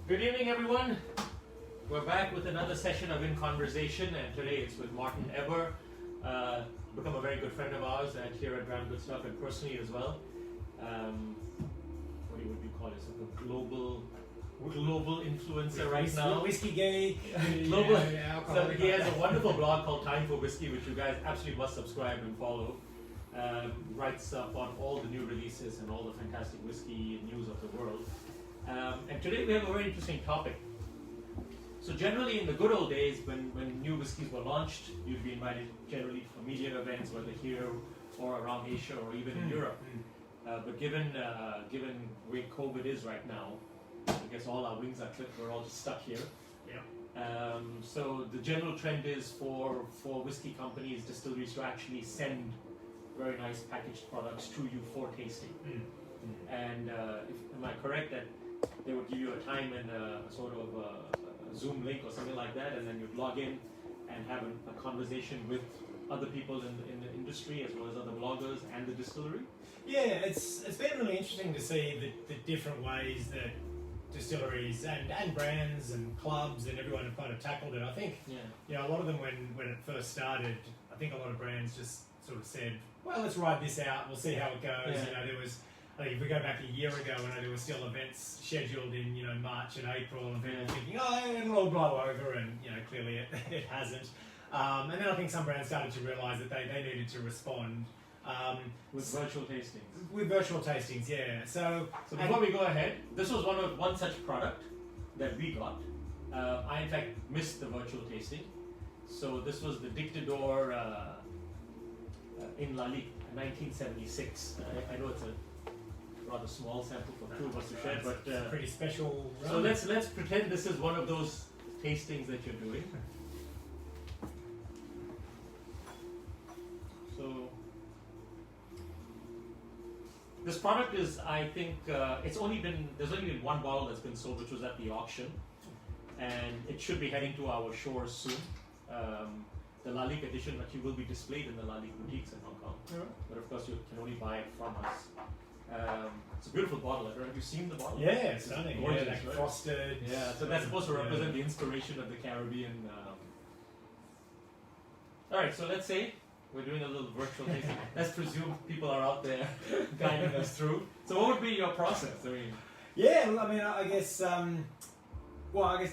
Good evening, everyone. We're back with another session of In Conversation, and today it's with Martin Eber, become a very good friend of ours and here at Dram Good Stuff, and personally as well. What would you call yourself? A global influencer right now. Whiskey geek. Global. So he has a wonderful blog called Time for Whiskey, which you guys absolutely must subscribe and follow. Writes up on all the new releases and all the fantastic whiskey news of the world. And today we have a very interesting topic. So generally in the good old days, when new whiskies were launched, you'd be invited generally for media events, whether here or around Asia or even in Europe. But given where COVID is right now, I guess all our wings are clipped, we're all just stuck here. Yeah. So the general trend is for whiskey companies, distilleries to actually send very nice packaged products to you for tasting. And am I correct that they would give you a time and a sort of a Zoom link or something like that, and then you'd log in and have a conversation with other people in the industry as well as other bloggers and the distillery? Yeah, it's been really interesting to see the different ways that distilleries and brands and clubs and everyone have kind of tackled it. I think a lot of them when it first started, I think a lot of brands just sort of said, well, let's ride this out, we'll see how it goes. There was, I think if we go back a year ago, there were still events scheduled in March and April, and people thinking, oh, it'll all blow over, and clearly it hasn't. And then I think some brands started to realise that they needed to respond with virtual tastings. With virtual tastings, yeah. So before we go ahead, this was one such product that we got. I in fact missed the virtual tasting. So this was the Dictador in Lalique, 1976. I know it's a rather small sample for two of us to share, but it's a pretty special run. So let's pretend this is one of those tastings that you're doing. So this product is, I think, there's only been one bottle that's been sold, which was at the auction, and it should be heading to our shores soon. The Lalique edition actually will be displayed in the Lalique boutiques in Hong Kong, but of course you can only buy it from us. It's a beautiful bottle. Have you seen the bottle? Yeah, it's stunning. Gorgeous, like right? Frosted. Yeah, so that's supposed to represent the inspiration of the Caribbean. All right, so let's say we're doing a little virtual tasting. Let's presume people are out there guiding us through. So what would be your process? I guess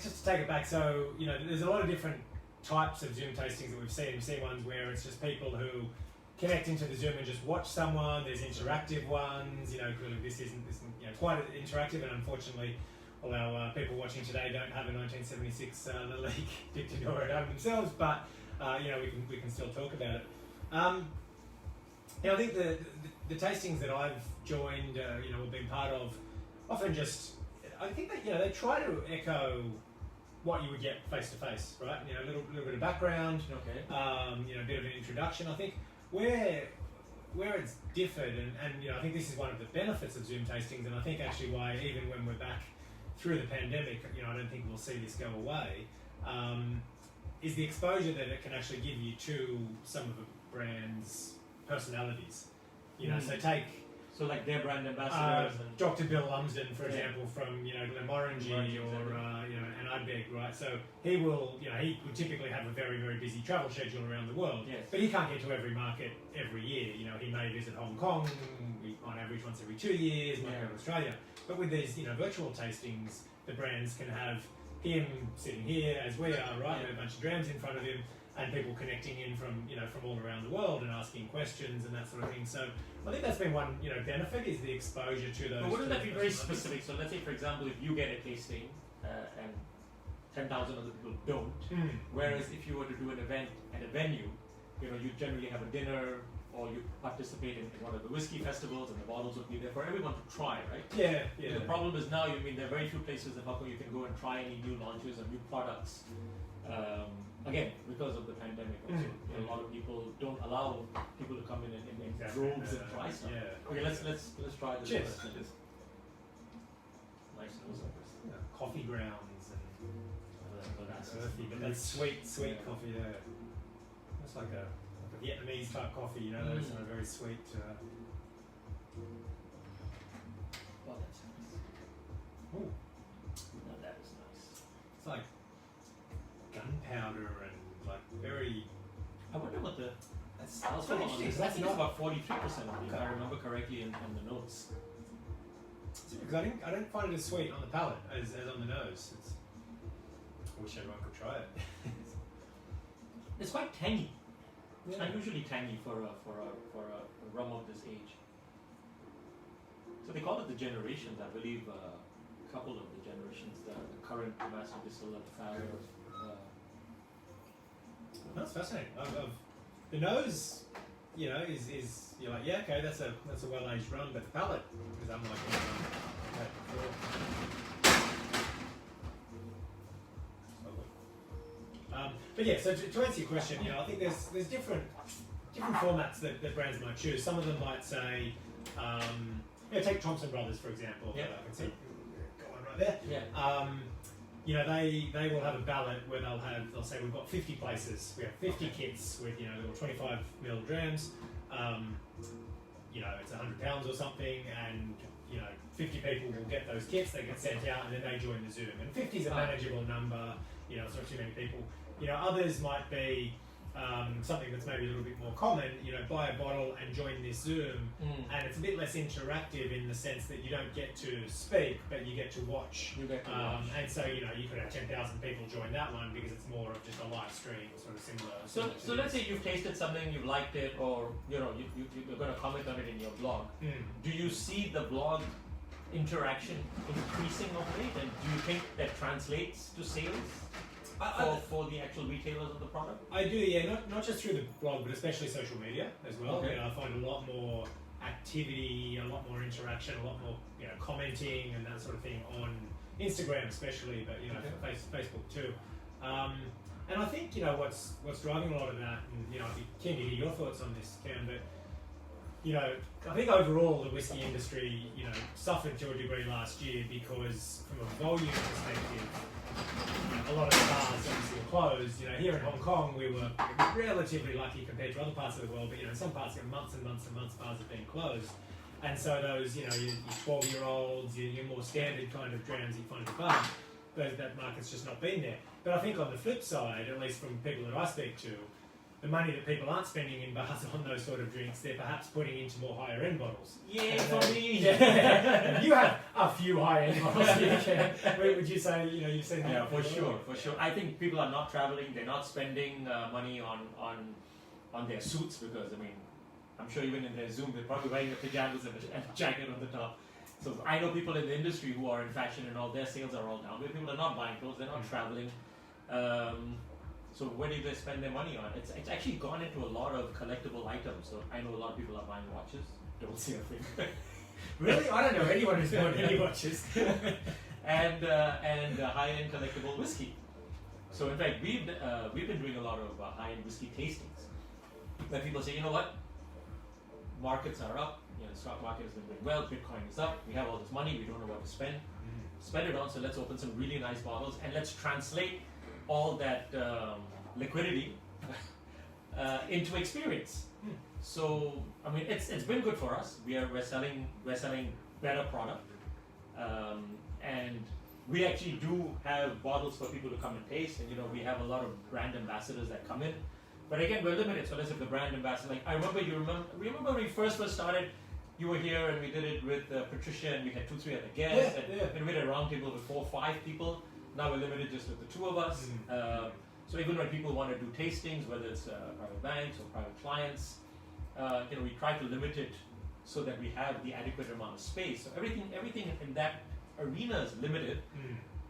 just to take it back, so there's a lot of different types of Zoom tastings that we've seen. We've seen ones where it's just people who connect into the Zoom and just watch someone. There's interactive ones. Clearly this isn't quite interactive, and unfortunately, all our people watching today don't have a 1976 Lalique Dictador at home themselves. But we can still talk about it. I think the tastings that I've joined, or been part of, often just, I think that they try to echo what you would get face to face, right? A little bit of background, a bit of an introduction. I think where it's differed, and I think this is one of the benefits of Zoom tastings, and I think actually why even when we're back through the pandemic, I don't think we'll see this go away, is the exposure that it can actually give you to some of the brand's personalities. So like their brand ambassadors, Dr. Bill Lumsden, for example, from Glenmorangie or and Udbeg, right? So he would typically have a very, very busy travel schedule around the world, but he can't get to every market every year. He may visit Hong Kong on average once every 2 years, might go to Australia. But with these virtual tastings, the brands can have him sitting here as we are, right? With a bunch of drams in front of him, and people connecting in from all around the world and asking questions and that sort of thing. So I think that's been one benefit, is the exposure to those. But wouldn't that be very specific? So let's say, for example, if you get a tasting and 10,000 other people don't, whereas if you were to do an event at a venue, you generally have a dinner or you participate in one of the whiskey festivals, and the bottles would be there for everyone to try, right? Yeah. The problem is now, there are very few places in Hong Kong you can go and try any new launches or new products. Again, because of the pandemic, also, a lot of people don't allow people to come in droves and try stuff. Yeah. Okay, let's try this. Cheers. Nice nose of this. Coffee grounds and earthy, but that's sweet coffee there. It's like a Vietnamese type coffee, those are very sweet. Well, that's nice. Ooh. Now that is alcohol on interesting. this. So I that's think it's not- about 43%, if Okay. I remember correctly in the notes. Because I don't find it as sweet on the palate as on the nose. I wish everyone could try it. It's quite tangy. Yeah. Unusually tangy for a rum of this age. So they call it the generations. I believe a couple of the generations, the current master distiller, the founder. That's fascinating. The nose, you know, is you're like, yeah, okay, that's a well aged rum, but the palate is unlike anything I've had before. But yeah, so to answer your question, you know, I think there's different formats that brands might choose. Some of them might say, take Thompson Brothers for example. Yeah. I can see got one right there. Yeah. You know, they will have a ballot where they'll say we've got 50 places, we have 50 kits with, you know, little 25 ml drams. You know, it's 100 pounds or something, and you know, 50 people will get those kits. They get sent out, and then they join the Zoom. And 50 is a manageable number. You know, it's not too many people. You know, others might be something that's maybe a little bit more common. You know, buy a bottle and join this Zoom, and it's a bit less interactive in the sense that you don't get to speak, but you get to watch. You get to watch. And so, you know, you could have 10,000 people join that one because it's more of just a live stream, sort of similar. So let's say you've tasted something, you've liked it, or you know you're going to comment on it in your blog. Do you see the blog interaction increasing of late, and do you think that translates to sales for the actual retailers of the product? I do, yeah, not just through the blog, but especially social media as well. Okay. You know, I find a lot more activity, a lot more interaction, a lot more, you know, commenting and that sort of thing on Instagram especially, but you know, Facebook too. And I think, you know, what's driving a lot of that, and you know, I'd be keen to hear your thoughts on this, Cam, but you know, I think overall the whiskey industry, you know, suffered to a degree last year because from a volume perspective, you know, a lot of the bars obviously were closed. You know, here in Hong Kong we were relatively lucky compared to other parts of the world, but you know, in some parts you know, months and months and months bars have been closed. And so those, you know, your 12-year-olds, your more standard kind of drams you find at the bar, that market's just not been there. But I think on the flip side, at least from people that I speak to, the money that people aren't spending in bars on those sort of drinks, they're perhaps putting into more higher end bottles. Yeah, for me. Yeah. You have a few high end bottles here. Would you say, you know, you've seen that? Yeah, for sure. I think people are not traveling, they're not spending money on their suits because, I mean, I'm sure even in their Zoom, they're probably wearing the pajamas and a jacket on the top. So I know people in the industry who are in fashion and all, their sales are all down. But people are not buying clothes, they're not traveling. So where do they spend their money on? It's actually gone into a lot of collectible items. So I know a lot of people are buying watches. Don't say a thing. Really? I don't know anyone who's bought any watches. and high-end collectible whiskey. So in fact, we've been doing a lot of high-end whiskey tastings, where people say, you know what, markets are up. You know, the stock market has been doing well. Bitcoin is up. We have all this money. We don't know what to spend. Spend it on. So let's open some really nice bottles and let's translate all that liquidity into experience. So I mean, it's been good for us. We're selling better product, and we actually do have bottles for people to come and taste. And you know, we have a lot of brand ambassadors that come in. But again, we're limited. So let's say the brand ambassador. Like I remember, remember when we first started. You were here and we did it with Patricia, and we had 2-3 other guests, and we had a round table with 4 or 5 people. Now we're limited just with the 2 of us. So even when people want to do tastings, whether it's private banks or private clients, you know, we try to limit it so that we have the adequate amount of space. So everything in that arena is limited.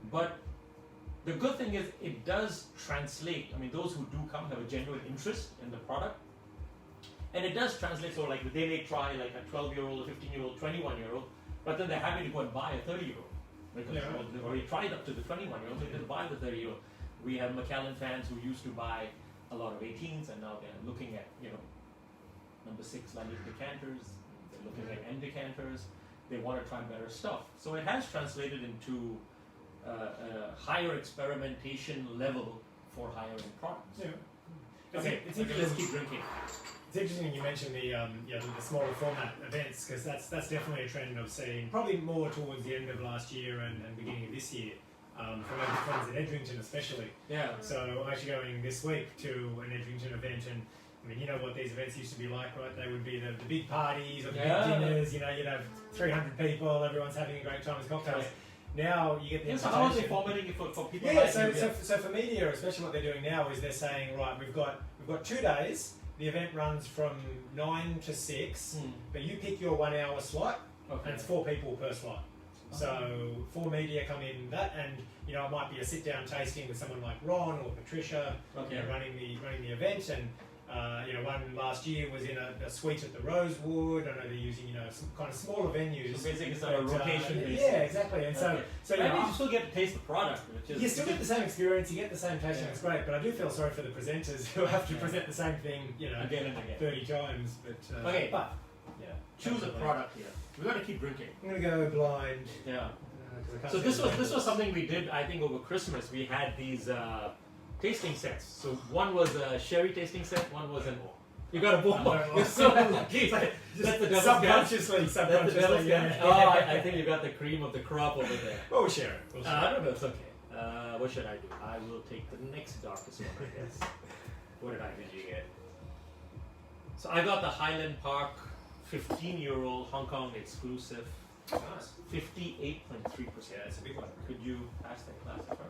But the good thing is it does translate. I mean, those who do come have a genuine interest in the product. And it does translate, so like they may try like a 12-year-old, a 15-year-old, 21-year-old, but then they're happy to go and buy a 30-year-old. Because they've already tried up to the 21-year-old, they didn't buy the 30-year-old. We have Macallan fans who used to buy a lot of 18s, and now they're looking at, you know, number 6 London decanters, they're looking at M decanters, they want to try better stuff. So it has translated into a higher experimentation level for higher end products. Okay, let's keep drinking. It's interesting you mentioned the smaller format events, because that's definitely a trend I've seen, probably more towards the end of last year and beginning of this year, from my friends in Edrington especially. Yeah. So I'm actually going this week to an Edrington event, and I mean, you know what these events used to be like, right? They would be the big parties or the Yeah. big dinners. You know, you'd have 300 people, everyone's having a great time with cocktails. Now you get the So how are they invitation. formatting it for people Yeah, like so, you? so for media, especially what they're doing now is they're saying, right, we've got 2 days. The event runs from 9 to 6, but you pick your 1 hour slot, Okay. and it's 4 people per slot. So 4 media come in that, and you know it might be a sit down tasting with someone like Ron or Patricia, Okay. you know, running the event, and you know one last year was in a suite at the Rosewood. I know they're using some kind of smaller venues. So basically it's like a rotation basis. Yeah, exactly. And Okay. so I you mean, know, you still get to taste the product, which is you still get the same experience, you get the same tasting, Yeah. it's great, but I do feel sorry for the presenters who have to present the same thing, again and again. 30 times. But Okay. but yeah, Choose a product here. We got to keep drinking. I'm gonna go blind. Yeah. 'Cause I can't So see this the was labels. something we did, I think, over Christmas. We had these tasting sets. So one was a sherry tasting set, one was an. You got a ball. You're so lucky. It's like, that's the devil's subconsciously, That's the devil's yeah. Oh, I think you got the cream of the crop over there. Well, we'll share it. We'll share I don't know. It's okay. What should I do? I will take the next darkest one, I guess. What did you get? So I got the Highland Park 15-year-old Hong Kong exclusive. it. Nice. 58.3%. Yeah, it's a big one. Could you pass that glass for us?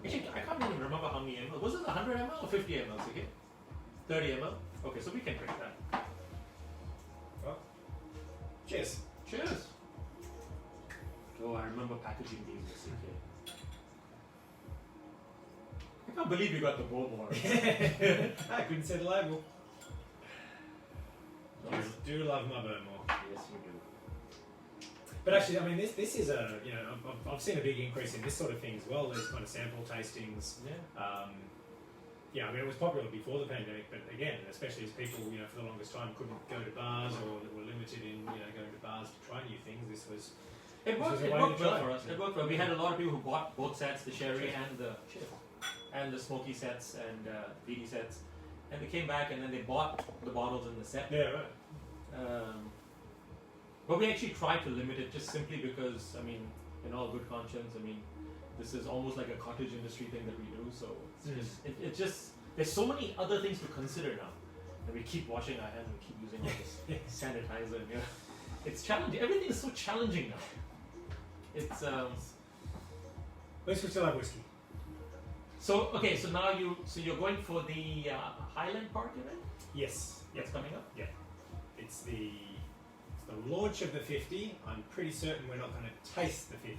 Actually, I can't even remember how many ml. Was it 100 ml or 50 ml? Okay, 30 ml. Okay, so we can drink that. Well, cheers. Cheers. Oh, I remember packaging these with CK. I can't believe you got the bourbon. I couldn't say the label. I do love my Bowmore. Yes, you do. But actually, I mean, this is I've seen a big increase in this sort of thing as well. There's kind of sample tastings. Yeah. Yeah, I mean, it was popular before the pandemic, but again, especially as people, for the longest time couldn't go to bars or were limited in, going to bars to try new things. This was. It worked a way well to try. for us. It worked well. We had a lot of people who bought both sets, the sherry and the smoky sets and BD sets, and they came back and then they bought the bottles in the set. Yeah, right. But we actually tried to limit it just simply because, I mean, in all good conscience, I mean, this is almost like a cottage industry thing that we do. So it's just there's so many other things to consider now, and we keep washing our hands and keep using all this sanitizer. And, it's challenging. Everything is so challenging now. It's Let's switch to live whiskey. so okay. So now you're going for the Highland Park event. Yes. That's coming up. Yeah. It's the launch of the 50. I'm pretty certain we're not going to taste the 50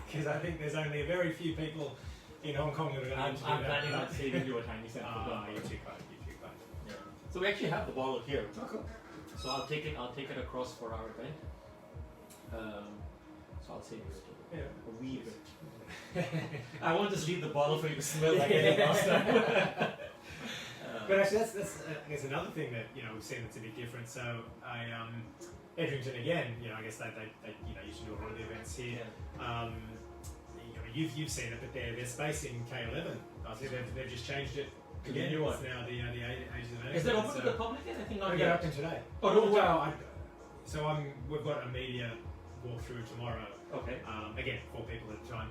because I think there's only a very few people in Hong Kong that are going to I'm do that. planning on saving you a tiny sample. You're too kind. You're too kind. Yeah. So we actually have the bottle here. Oh, cool. So I'll take it across for our event. So I'll save you a wee bit. I won't just leave the bottle for you to smell like any last time. But actually, that's I guess another thing that we've seen that's a bit different. So Edrington again, I guess they used to do a lot of the events here. Yeah. You've seen it, but their space in K11, I think they've just changed it. To the new one. It's now the Asian event. Is that open to the public yet? I think not I yet. got open today. Oh, well, we've got a media walkthrough tomorrow. Okay. Again, 4 people at a time.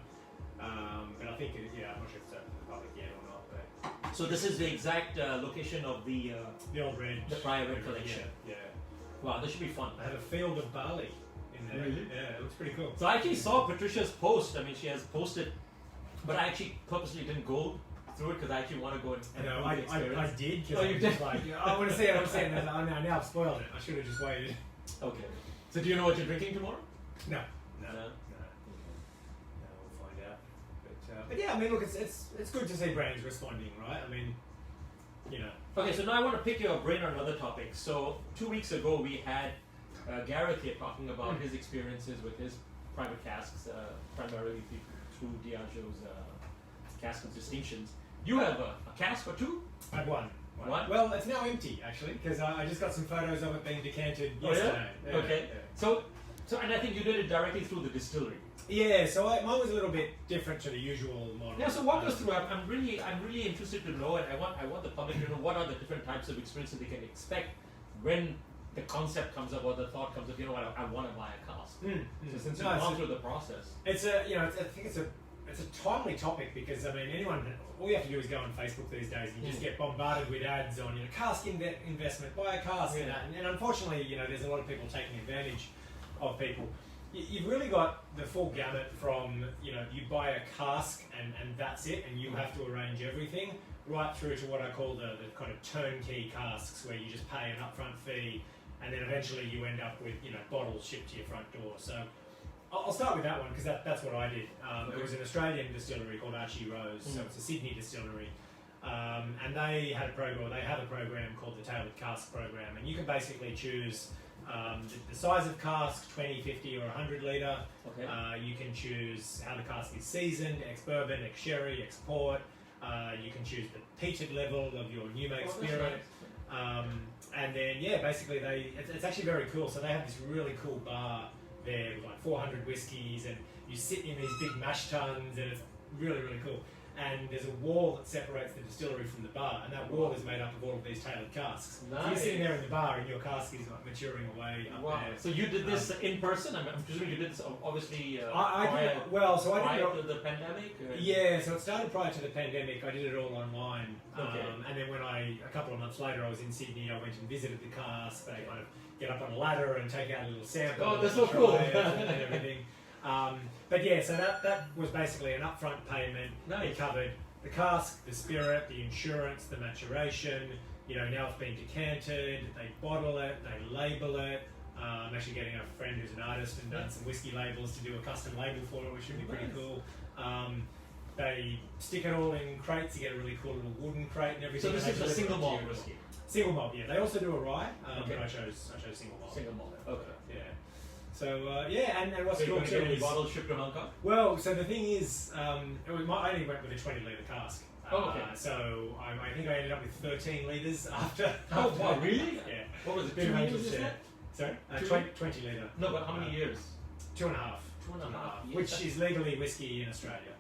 But I think I'm not sure if it's open to the public yet or not. But So this is the exact location of the old red, the prior red collection. Yeah. Wow, this should be fun. I had a field of barley in there. Really? Yeah, it looks pretty cool. So I actually saw Patricia's post. I mean, she has posted, but I actually purposely didn't go through it because I actually want to go and No, do the experience. I did because Oh, I you was did? just like, I want to see it. I want to see it. And I was like, now I've spoiled it. I should have just waited. Okay. So do you know what you're drinking tomorrow? No. No. We'll find out. But yeah, I mean, look, it's good to see brands responding, right? I mean, Okay, so now I want to pick your brain on another topic. So 2 weeks ago we had Gareth here talking about his experiences with his private casks, primarily through Diageo's cask of distinctions. You have a cask or two? I had one. One? Well, it's now empty actually because I just got some photos of it being decanted Oh, yeah? yesterday. Yeah, Okay. So and I think you did it directly through the distillery. Yeah, so mine was a little bit different to the usual model. Yeah, so walk us through. I'm really interested to know, and I want the public to know what are the different types of experiences they can expect when the concept comes up or the thought comes up. I want to buy a cask. So since you've gone through the process, It's I think it's a it's a timely topic because I mean, all you have to do is go on Facebook these days and you just get bombarded with ads on cask investment, buy a cask, and unfortunately, there's a lot of people taking advantage of people. You've really got the full gamut from you buy a cask and that's it, and you have to arrange everything, right through to what I call the kind of turnkey casks, where you just pay an upfront fee, and then eventually you end up with bottles shipped to your front door. So I'll start with that one because that's what I did. It was an Australian distillery called Archie Rose, so it's a Sydney distillery, and they had a program. They have a program called the Tailored Cask Program, and you can basically choose the size of cask, 20, 50 or 100 litre. Okay. You can choose how the cask is seasoned, ex-bourbon, ex-sherry, ex-port. You can choose the peated level of your new make spirit. Nice. And then, basically it's actually very cool. So they have this really cool bar there with like 400 whiskies, and you sit in these big mash tuns, and it's really, really cool. And there's a wall that separates the distillery from the bar, and that wall is made up of all of these tailored casks. Nice. So you're sitting there in the bar, and your cask is like maturing away up there. So you did this in person? I'm presuming you did this obviously I did. Well, so I did prior to the pandemic? Or? Yeah, so it started prior to the pandemic. I did it all online. Okay. And then when a couple of months later, I was in Sydney, I went and visited the cask. They kind of get up on a ladder and take out a little sample. Oh, that's so cool. And everything. But yeah, so that was basically an upfront payment. Nice. It covered the cask, the spirit, the insurance, the maturation. Now it's been decanted. They bottle it, they label it. I'm actually getting a friend who's an artist and done some whiskey labels to do a custom label for it, which would be pretty cool. They stick it all in crates. You get a really cool little wooden crate and everything. So this is a single malt whiskey. Single malt, yeah. They also do a rye, but I chose single malt. Single malt. Okay. Yeah. So and what's so cool too is is bottles shipped to Hong Kong? well. So the thing is, I only went with a 20 litre cask. Okay. So I think I ended up with 13 litres after. Oh wow, really? Yeah. What was it? 2 Bit of years? angel Is share. that? Sorry, 20 litre. No, but how many years? 2.5. 2.5 years. Which is legally whiskey in Australia.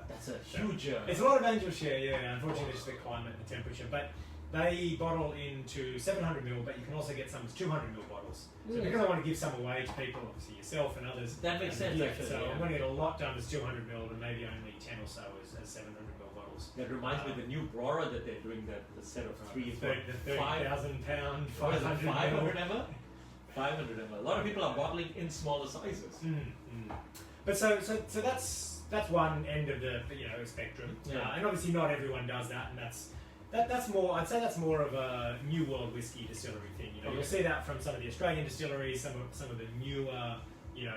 That's a huge. It's a lot of angel share, yeah. Unfortunately, it's just the climate and the temperature. But they bottle into 700ml, but you can also get some as 200ml bottles. So because I want to give some away to people, obviously yourself and others. That makes sense, actually. So yeah. I'm going to get a lot done as 200ml, and maybe only 10 or so as 700ml bottles. That reminds me of the new Brora that they're doing, the set of three, The 30,000 pound, 500 500 ml. 500 ml. A lot of people are bottling in smaller sizes. But so that's one end of the spectrum, Yeah. and obviously not everyone does that, and that's more. I'd say that's more of a New World whiskey distillery thing. Okay. You'll see that from some of the Australian distilleries, some of the newer,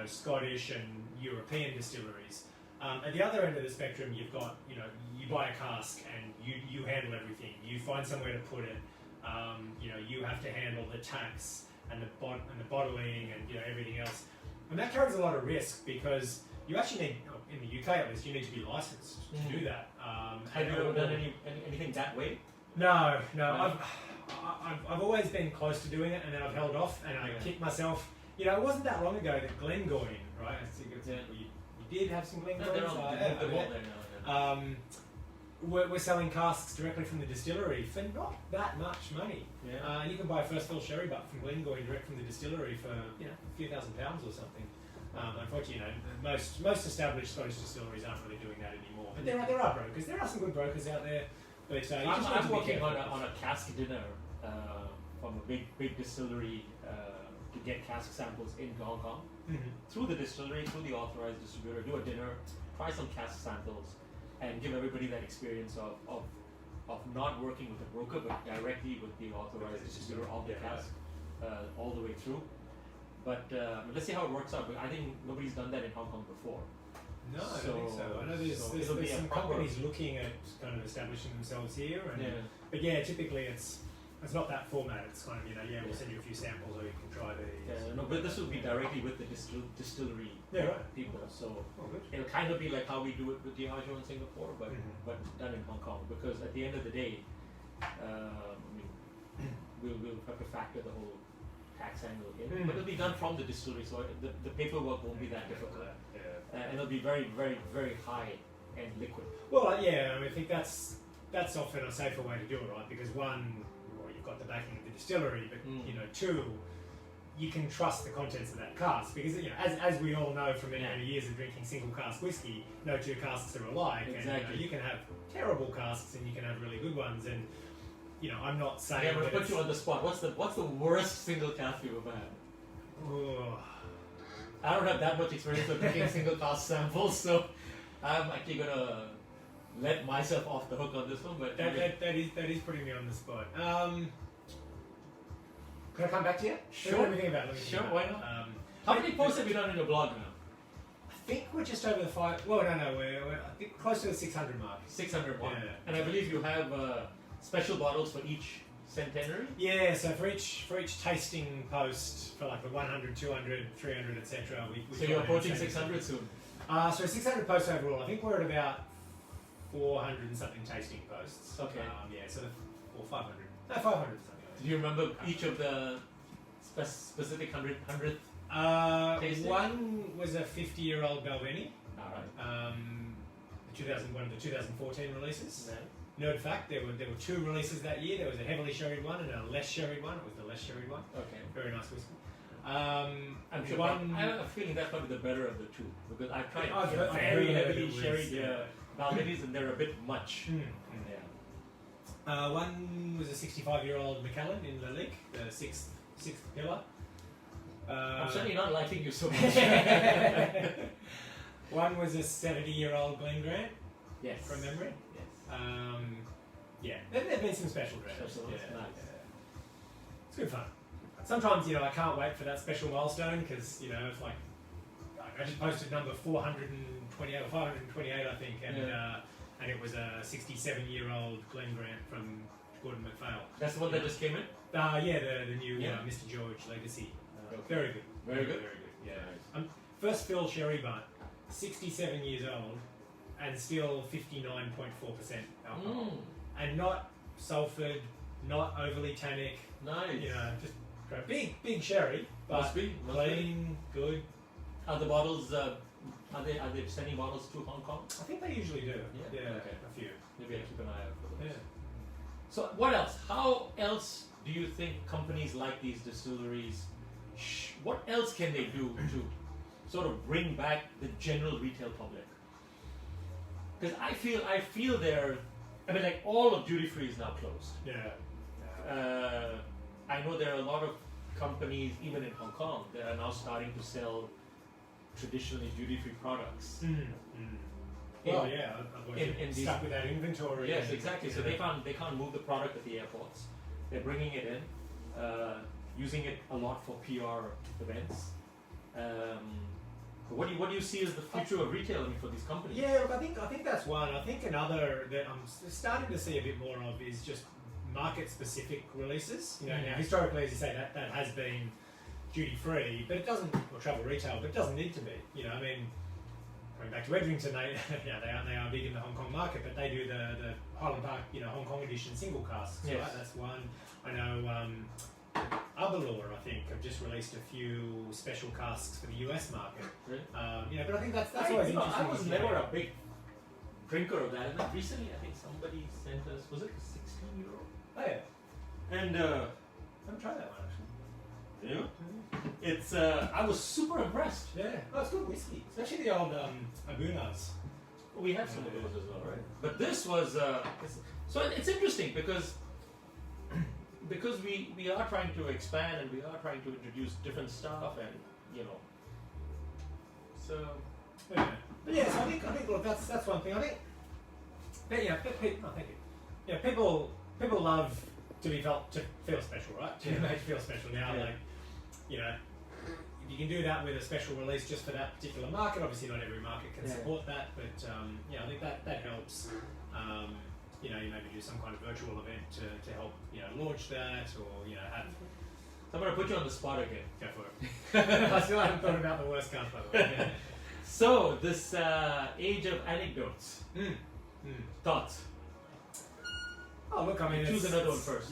Scottish and European distilleries. At the other end of the spectrum, you've got you buy a cask and you handle everything. You find somewhere to put it. You have to handle the tax and the bottling and everything else, and that carries a lot of risk because you actually need, in the UK at least, you need to be licensed to do that. Have you ever done anything that way? No. I've always been close to doing it, and then I've held off, and I kicked myself. It wasn't that long ago that Glengoyne, right? I think you did have some Glengoyne. We're selling casks directly from the distillery for not that much money. Yeah. And you can buy a first fill sherry butt from Glengoyne direct from the distillery for a few £1,000s or something. Unfortunately, most established Scottish distilleries aren't really doing that anymore. But there are brokers. There are some good brokers out there. But I'm working on a cask dinner from a big distillery to get cask samples into Hong Kong through the distillery, through the authorized distributor. Do a dinner, try some cask samples, and give everybody that experience of not working with a broker, but directly with the authorized distributor of the cask all the way through. But let's see how it works out. But I think nobody's done that in Hong Kong before. No, I don't think so. I know there's some companies looking at kind of establishing themselves here, but typically it's not that format. It's kind of we'll send you a few samples or you can try these. But this will be directly with the distillery people. So it'll kind of be like how we do it with Diageo in Singapore, but done in Hong Kong. Because at the end of the day, we'll have to factor the whole tax angle in, but it'll be done from the distillery, so the paperwork won't be that difficult, and it'll be very, very, very high and liquid. Well, I think that's often a safer way to do it, right? Because one, you've got the backing of the distillery, but two, you can trust the contents of that cask because as we all know from many years of drinking single cask whiskey, no two casks are alike. Exactly. And you can have terrible casks and you can have really good ones. And I'm not saying. I'm gonna put you on the spot. What's the worst single cask you've ever had? Oh. I don't have that much experience of drinking single cask samples, so I'm actually gonna let myself off the hook on this one. But That is putting me on the spot. Can I come back to you? Sure. Let me think about it. Sure, why not? How many posts have you done in your blog now? I think we're just over the 5. Well, no, we're I think close to the 600 mark. 600 mark. Yeah. And I believe you have special bottles for each centenary. Yeah, so for each tasting post, for like the 100, 200, 300, etc. we So you're approaching 600 soon. So 600 posts overall. I think we're at about 400 and something tasting posts. Okay. Yeah, so or 500. No, 500 something. Do you remember each of the specific 100th? tasting? One was a 50-year-old Balvenie. Alright. One of the 2014 releases. No. Nerd fact: there were 2 releases that year. There was a heavily sherried one and a less sherried one. It was the less sherried one. Okay. Very nice whiskey. I'm sure. One. I have a feeling that's probably the better of the two because I've tried I've heard very that heavily it was, sherried Balvenies and they're a bit much. Yeah. One was a 65-year-old Macallan in La Ligue, the sixth pillar. I'm certainly not liking you so much. One was a 70-year-old Glen Grant, Yes. from memory. Yes. Yeah, there've been some special grants. Special ones, Yeah, nice. yeah. It's good fun. Sometimes, I can't wait for that special milestone because, it's like, I just posted number 428 or 528, I think, and it was a 67-year-old Glen Grant from Gordon MacPhail. That's the one that just came in? Yeah, the new Mr. George Legacy. Very good. Very good? Very good, yeah. First fill sherry butt, 67 years old, and still 59.4% alcohol. And not sulfured, not overly tannic. Nice. Just great. Big sherry, but Must be. clean, good. Are the bottles, are they sending bottles to Hong Kong? I think they usually do. Yeah? Yeah, Okay. a few. Maybe I keep an eye out for those. Yeah. So what else? How else do you think companies like these distilleries, what else can they do to sort of bring back the general retail public? Because I feel like all of duty free is now closed. Yeah. I know there are a lot of companies, even in Hong Kong, that are now starting to sell traditionally duty free products. Well, yeah, otherwise in stuck with that inventory. Yes, and- exactly. So they can't move the product at the airports. They're bringing it in, using it a lot for PR events. What do you see as the future of retailing for these companies? Yeah, look, I think that's one. I think another that I'm starting to see a bit more of is just market-specific releases. Now historically, as you say, that has been duty-free, but it doesn't, or travel retail, but it doesn't need to be. Going back to Edrington, they are big in the Hong Kong market, but they do the Highland Park, Hong Kong edition single casks. Yes. Right? That's one. I know Aberlour, I think, have just released a few special casks for the US market. Really? But I think that's always interesting. I was never a big drinker of that. And then recently, I think somebody sent us, was it €16? Oh yeah. And I haven't tried that one actually. you? It's I was super impressed. Yeah. Oh, it's good whiskey, especially the old Abunas. We have some of those as well, right? But this was so it's interesting because we are trying to expand and we are trying to introduce different stuff and so Yeah. But yeah, so I think look, that's one thing. I think. But yeah, thank you. Yeah, people love to feel special, right? To make you feel special now, Yeah. if you can do that with a special release just for that particular market, obviously not every market can support that, but I think that helps. You maybe do some kind of virtual event to help launch that, or have. I'm gonna put you on the spot again. Go for it. I still haven't thought about the worst cast, by the way. So this age of anecdotes, thoughts. Oh look, I mean, Choose another one first.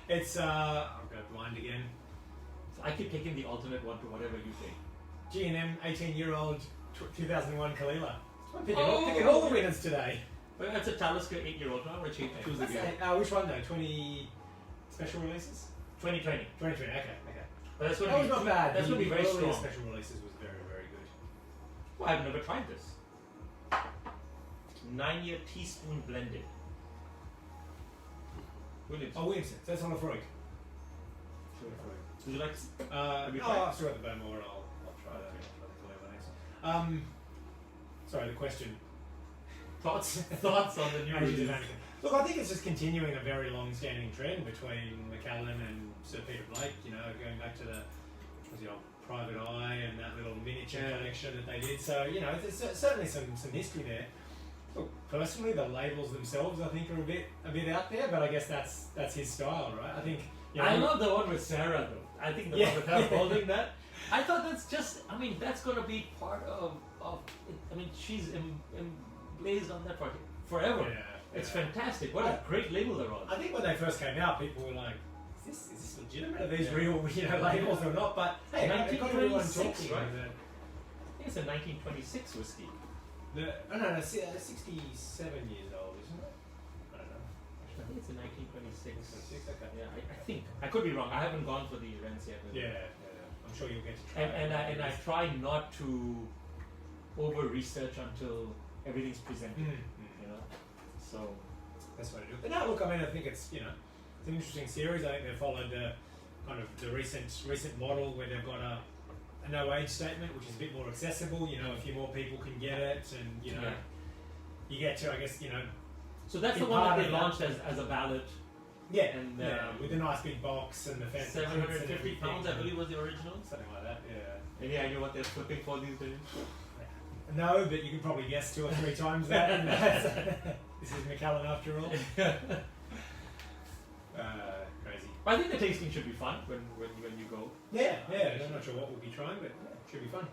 It's I'll go blind again. So I keep taking the alternate one to whatever you take. G&M 18-year-old 2001 Kalila. I'm picking all the winners today. Well, that's a Talisker 8-year-old. Now we're choose again. Which one though? 20 special releases? 2020. 2020. Okay. But that's going That to was be not bad. That's going to be very The earlier strong. special releases was very, very good. Well, I've never tried this. 9-year teaspoon blended. Williams. Oh, Williamson. So that's on a Freud. Would you like? No, you tried? I've still got the Bowmore and I'll try that. Sorry, the question. Thoughts on the new Ages of release? Anakin. Look, I think it's just continuing a very long-standing trend between McAllen and Sir Peter Blake. You know, going back to the old Private Eye and that little miniature collection that they did. So you know, there's certainly some history there. Look, personally, the labels themselves I think are a bit out there, but I guess that's his style, right? I think. You know, I love the one with Sarah though. I think the one with her holding that. I thought that's just. I mean, that's gonna be part of. I mean, she's emblazed on that for forever. Yeah, It's fantastic. What a great label they're on. I think when they first came out, people were like, "Is this legitimate? Are these real, labels or not?" But hey, they've got everyone 1926, talking. right? And, I think it's a 1926 whiskey. no, 67 years old, isn't it? I don't know. I think it's a 1926. 26, okay. Yeah, I think. I could be wrong. I haven't gone for the events yet. Yeah. I'm sure you'll get to try. And I try not to over research until everything's presented. You know, so That's what I do. But no, look, I mean, I think it's it's an interesting series. I think they followed the recent model where they've got a no age statement, which is a bit more accessible. You know, a few more people can get it, and you get to, I guess, So that's be the one part that they of that. launched as a ballot. and And, with a nice big box and the fancy 750 pounds, I believe, was the original. something like that. Yeah. Any idea what they're flipping for these days? No, but you can probably guess 2 or 3 times that. And this is McAllen after all. Crazy. But I think the tasting should be fun when you go. Yeah. I'm not sure what we'll be trying, but it should be fun.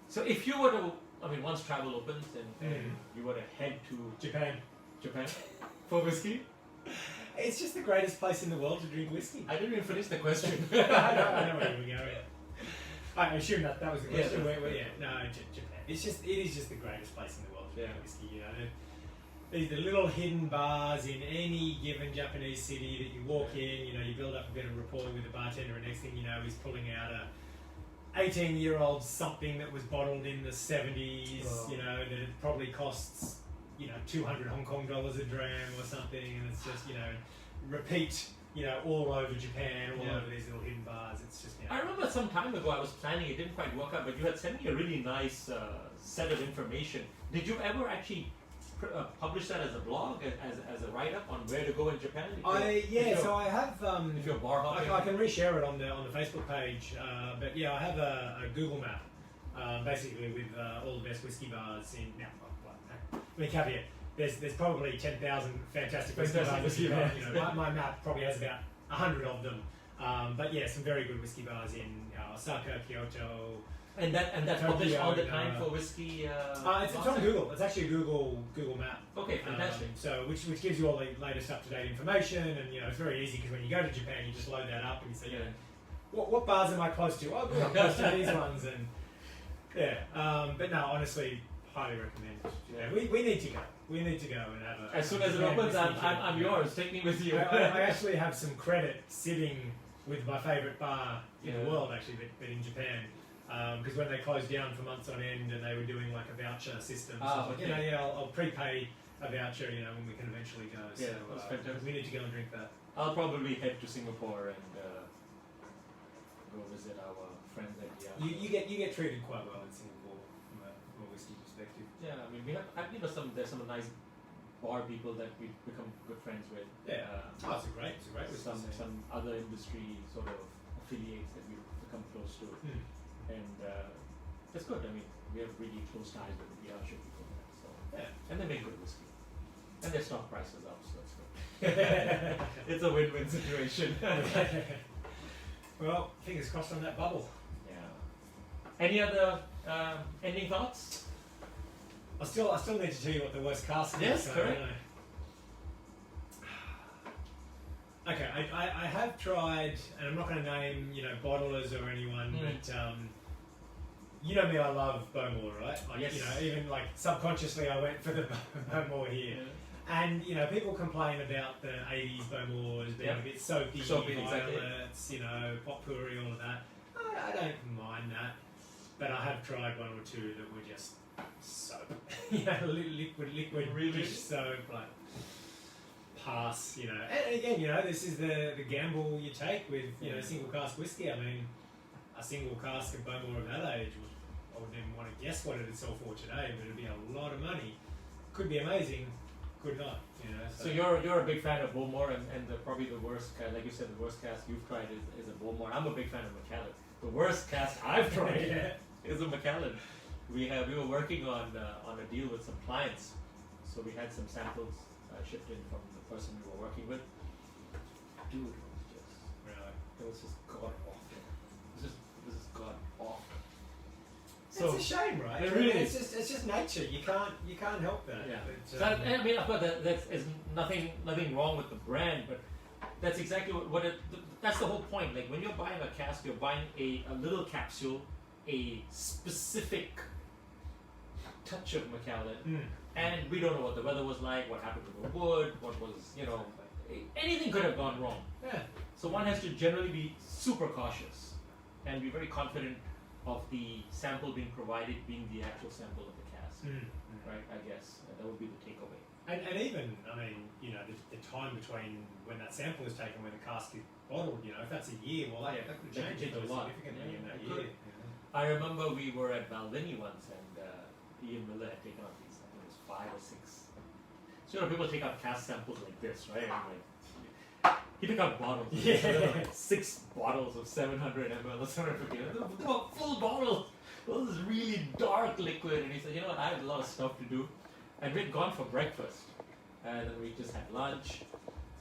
So if you were to, once travel opens and you were to head to Japan. for whiskey, It's just the greatest place in the world to drink whiskey. I didn't even finish the question. I know where you were going. I assume that was the question. Japan. It is just the greatest place in the world to drink whiskey. You know, these are the little hidden bars in any given Japanese city that you walk in. You know, you build up a bit of rapport with the bartender, and next thing you know, he's pulling out a 18-year-old something that was bottled in the 70s. Oh. You know, that it probably costs 200 Hong Kong dollars a dram or something, and it's just repeat. All over Japan, all over these little hidden bars. It's just. I remember some time ago I was planning, it didn't quite work out, but you had sent me a really nice set of information. Did you ever actually publish that as a blog, as a write-up on where to go in Japan? So I have. If you're bar hopping, I can reshare it on the Facebook page. But yeah, I have a Google map, basically with all the best whiskey bars in. Now, caveat. There's probably 10,000 fantastic whiskey bars in Japan. My map probably has about 100 of them. But yeah, some very good whiskey bars in Osaka, Kyoto. and that's published all the time for whiskey. It's on Google. It's actually a Google map. Okay, fantastic. So which gives you all the latest up-to-date information, and it's very easy because when you go to Japan, you just load that up and you say, what bars am I close to? Oh, good, I'm close to these ones, and but no, honestly, highly recommend. We need to go. We need to go and have a. As soon as it opens, I'm yours. Take me with you. I actually have some credit sitting with my favourite bar in the world, actually, but in Japan. Because when they closed down for months on end and they were doing like a voucher system, I'll prepay a voucher, when we can eventually go. So that's fantastic. we need to go and drink that. I'll probably head to Singapore and go visit our friends at the. You get treated quite well in Singapore from a whiskey perspective. Yeah, there's some nice bar people that we've become good friends with. It's a great whiskey. Some other industry sort of affiliates that we've become close to. And it's good. We have really close ties with the Archer people there. So and they make good whiskey. And their stock price is up, so that's good. It's a win-win situation. Well, fingers crossed on that bubble. Yeah. Any other ending thoughts? I still need to tell you what the worst cast is. Yes, correct. Okay, I have tried, and I'm not going to name bottlers or anyone, but you know me, I love Bowmore, right? Like, yes. Even like subconsciously, I went for the Bowmore here, And people complain about the 80s Bowmores being a bit soapy, violets, potpourri, all of that. I don't mind that, but I have tried one or two that were just soap, liquid Really? dish soap, like pass, And again, this is the gamble you take with single cask whiskey. I mean, a single cask of Bowmore of that age, I wouldn't even want to guess what it'd sell for today, but it'd be a lot of money. Could be amazing, could not. So you're a big fan of Bowmore, and probably the worst, like you said, the worst cask you've tried is a Bowmore. I'm a big fan of Macallan. The worst cask I've tried is a Macallan. We were working on a deal with some clients, so we had some samples shipped in from the person we were working with. Dude, it was just god awful. It was just god awful. So it's a shame, right? It really is. It's just nature. You can't help that. Yeah. But, I mean, of course, there's nothing wrong with the brand, but that's exactly that's the whole point. Like when you're buying a cask, you're buying a little capsule, a specific touch of Macallan, and we don't know what the weather was like, what happened to the wood, what was anything could have gone wrong. Yeah. So one has to generally be super cautious and be very confident of the sample being provided being the actual sample of the cask, right? I guess that would be the takeaway. And even, I mean, the time between when that sample is taken, when the cask is bottled, if that's a year, well, that could change a lot significantly in that year. I remember we were at Balvenie once, and Ian Miller had taken out these, I think it was 5 or 6. So people take out cask samples like this, right? And he took out bottles. Yeah. 6 bottles of 700 ml or 750 ml. Full bottles. Well, this really dark liquid. And he said, I had a lot of stuff to do. And we'd gone for breakfast. And then we just had lunch.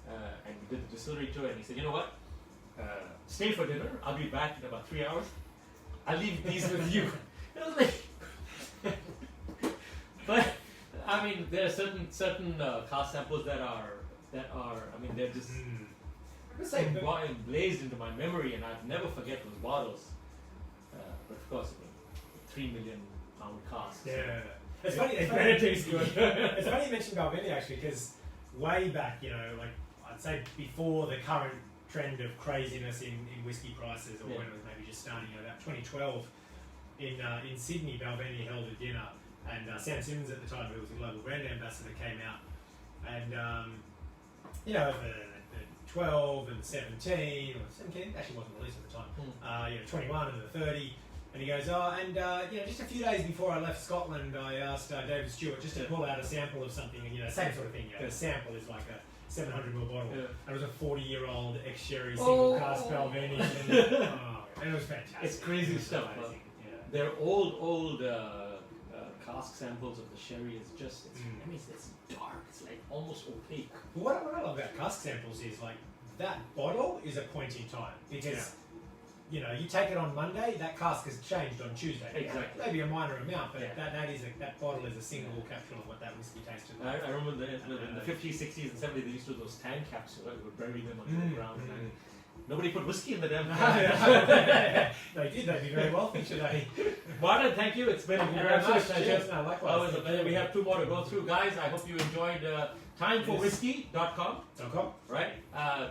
And we did the distillery tour. And he said, stay for dinner. I'll be back in about 3 hours. I'll leave these with you. And I was like... But, I mean, there are certain cask samples that are, I mean, they're just... blazed into my memory, and I'd never forget those bottles. But of course, 3 million pound casks. Yeah, it's funny. Tastes good. It's funny you mentioned Balvenie actually, because way back, like I'd say before the current trend of craziness in whiskey prices, or when it was maybe just starting, about 2012, in Sydney, Balvenie held a dinner, and Sam Simmons at the time, who was the global brand ambassador, came out, and the 12 and the 17, or 17 actually wasn't released at the time. 21 and the 30, and he goes, just a few days before I left Scotland, I asked David Stewart just to pull out a sample of something, and same sort of thing. The sample is like a 700ml bottle, and it was a 40-year-old ex-sherry single cask Balvenie, and it was fantastic. It's crazy stuff. They're old cask samples of the sherry. It's just, I mean, it's dark. It's like almost opaque. But what I love about cask samples is like that bottle is a point in time, because you take it on Monday, that cask has changed on Tuesday. Exactly. Maybe a minor amount, but that bottle is a single capsule of what that whiskey tasted like. I remember in the 50s, 60s, and 70s, they used to do those tank capsules. We would bury them on the ground. And nobody put whiskey in the damn tank. They did. They'd be very wealthy today. Martin, thank you. It's been an absolute pleasure. No, likewise. We have 2 more to go through, guys. I hope you enjoyed timeforwhiskey.com. Right?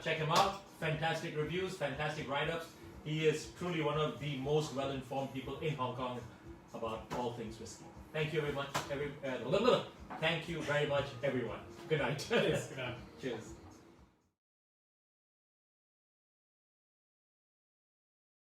Check him out. Fantastic reviews, fantastic write-ups. He is truly one of the most well-informed people in Hong Kong about all things whiskey. Thank you very much, Thank you very much, everyone. Good night. Cheers. Good night. Cheers.